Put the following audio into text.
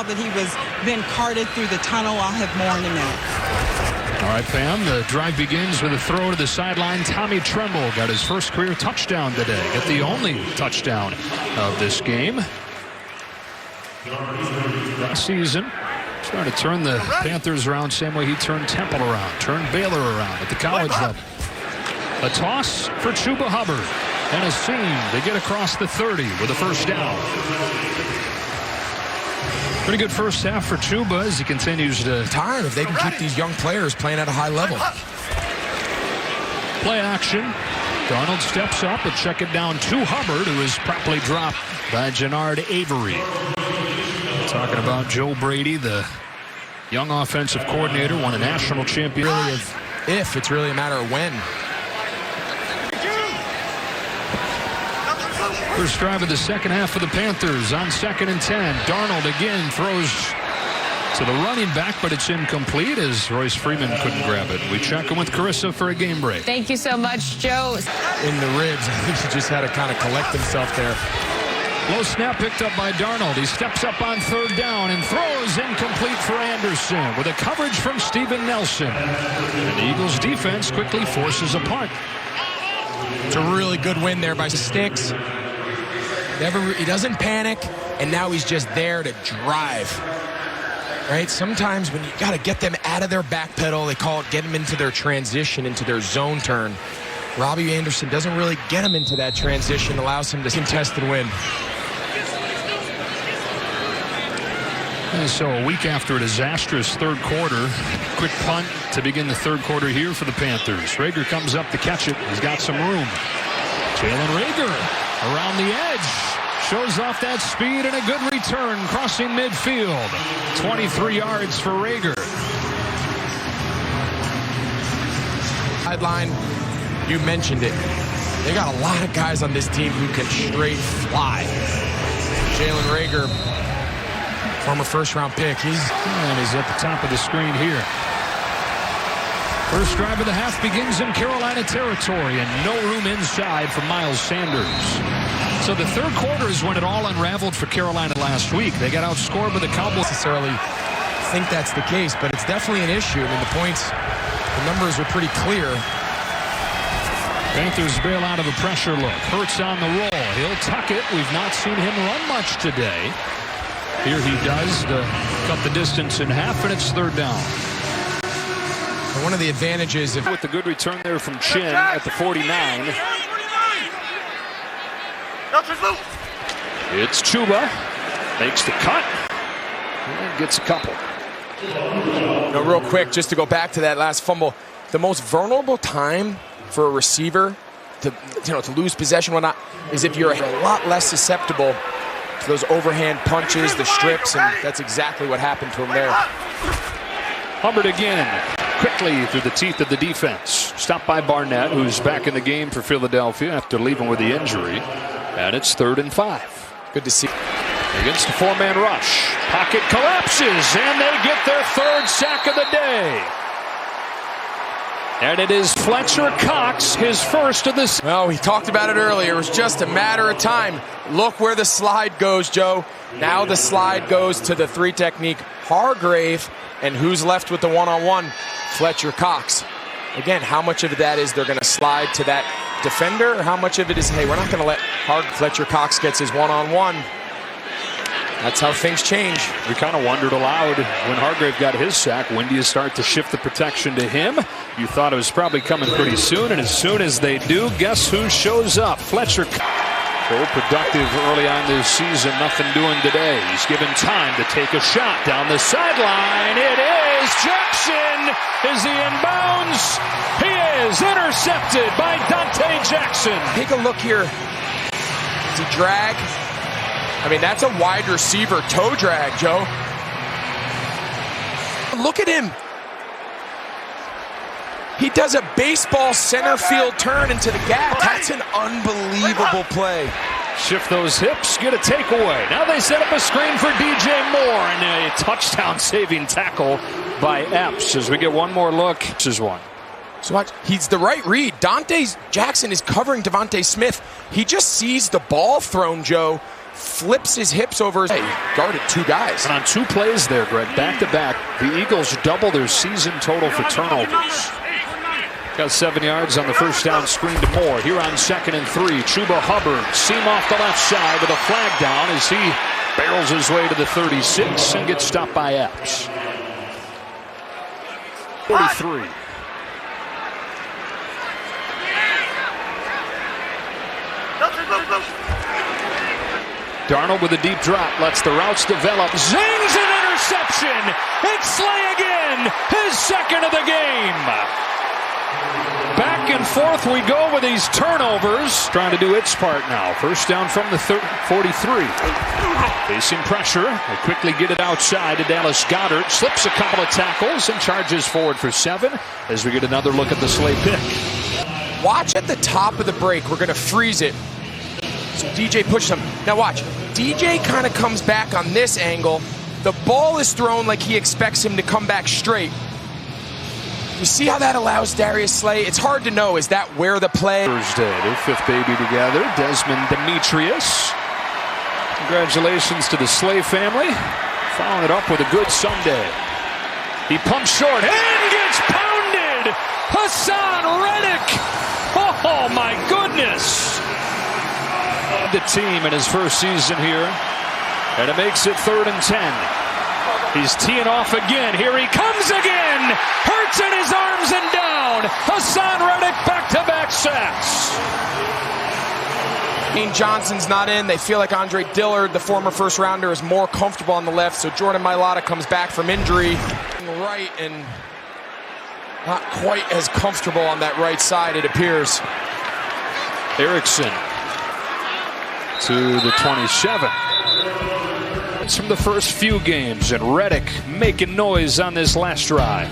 saw that he was then carted through the tunnel, I'll have more in a minute. All right, Pam, the drive begins with a throw to the sideline. Tommy Tremble got his first career touchdown today. Got the only touchdown of this game. Last season, trying to turn the Panthers around same way he turned Temple around, turned Baylor around at the college level. A toss for Chuba Hubbard. And a seam to get across the 30 with a first down. Pretty good first half for Chuba as he continues to... Tired if they can keep these young players playing at a high level. Play action. Darnold steps up and check it down to Hubbard, who is promptly dropped by Jannard Avery. Talking about Joe Brady, the young offensive coordinator, won a national championship. Really, if it's really a matter of when. First drive of the second half of the Panthers on 2nd and 10. Darnold again throws to the running back, but it's incomplete as Royce Freeman couldn't grab it. We check in with Carissa for a game break. Thank you so much, Joe. In the ribs, I think he just had to kind of collect himself there. Low snap picked up by Darnold. He steps up on 3rd down and throws incomplete for Anderson with a coverage from Steven Nelson. And the Eagles defense quickly forces a punt. It's a really good win there by Sticks. He doesn't panic, and now he's just there to drive. Right? Sometimes when you got to get them out of their back pedal, they call it get them into their transition, into their zone turn. Robbie Anderson doesn't really get him into that transition, allows him to contest and win. And so a week after a disastrous third quarter, quick punt to begin the third quarter here for the Panthers. Rager comes up to catch it. He's got some room. Jalen Rager around the edge. Shows off that speed and a good return crossing midfield. 23 yards for Rager. Sideline, you mentioned it. They got a lot of guys on this team who can straight fly. Jalen Rager, former first-round pick. He's at the top of the screen here. First drive of the half begins in Carolina territory and no room inside for Miles Sanders. So the third quarter is when it all unraveled for Carolina last week. They got outscored by the Cowboys. Necessarily think that's the case, but it's definitely an issue. I mean, the numbers are pretty clear. Panthers bail out of a pressure look. Hurts on the roll. He'll tuck it. We've not seen him run much today. Here he does to cut the distance in half, and it's 3rd down. One of the advantages with the good return there from Chin at the 49. It's Chuba. Makes the cut. And gets a couple. Real quick, just to go back to that last fumble. The most vulnerable time for a receiver to lose possession, whatnot, is if you're a lot less susceptible to those overhand punches, the strips, and that's exactly what happened to him there. Hubbard again. Quickly through the teeth of the defense. Stopped by Barnett, who's back in the game for Philadelphia after leaving with the injury. And it's 3rd and 5. Good to see. Against the 4-man rush. Pocket collapses, and they get their 3rd sack of the day. And it is Fletcher Cox, his first of the... Well, we talked about it earlier. It was just a matter of time. Look where the slide goes, Joe. Now the slide goes to the 3 technique. Hargrave, and who's left with the one-on-one? Fletcher Cox. Again, how much of that is they're going to slide to that defender, or how much of it is, hey, we're not going to let Fletcher Cox gets his one-on-one. That's how things change. We kind of wondered aloud when Hargrave got his sack, when do you start to shift the protection to him? You thought it was probably coming pretty soon, and as soon as they do, guess who shows up? Fletcher Cox. So productive early on this season, nothing doing today. He's given time to take a shot down the sideline. It is Jackson. Is he in bounds? He is intercepted by Dante Jackson. Take a look here. Does he drag? I mean, that's a wide receiver toe drag, Joe. Look at him. He does a baseball center field turn into the gap. That's an unbelievable play. Shift those hips, get a takeaway. Now they set up a screen for DJ Moore, and a touchdown-saving tackle by Epps. As we get one more look, this is one. So watch, he's the right read. Dante Jackson is covering Devontae Smith. He just sees the ball thrown, Joe, flips his hips over his head. He guarded two guys. And on 2 plays there, Greg, back-to-back, the Eagles double their season total for turnovers. Got 7 yards on the first down screen to Moore. Here on 2nd and 3, Chuba Hubbard, seam off the left side with a flag down as he barrels his way to the 36 and gets stopped by Epps. 43. Darnold with a deep drop, lets the routes develop, zings an interception. It's Slay again, his 2nd of the game. Back and forth we go with these turnovers. Trying to do its part now. First down from the 43. Facing pressure. They quickly get it outside to Dallas Goedert. Slips a couple of tackles and charges forward for 7 as we get another look at the Slay pick. Watch at the top of the break. We're going to freeze it. So DJ pushes him. Now watch. DJ kind of comes back on this angle. The ball is thrown like he expects him to come back straight. You see how that allows Darius Slay? It's hard to know. Is that where the play? Thursday, their 5th baby together. Desmond Demetrius. Congratulations to the Slay family. Following it up with a good Sunday. He pumps short and gets pounded. Hassan Reddick. Oh my goodness. The team in his first season here. And it makes it 3rd and 10. He's teeing off again. Here he comes again. Hurts in his arms and down. Hassan Reddick back-to-back sacks. Dean Johnson's not in. They feel like Andre Dillard, the former first rounder, is more comfortable on the left. So Jordan Mailata comes back from injury. Right, and not quite as comfortable on that right side, it appears. Erickson to the 27. It's from the first few games, and Reddick making noise on this last drive.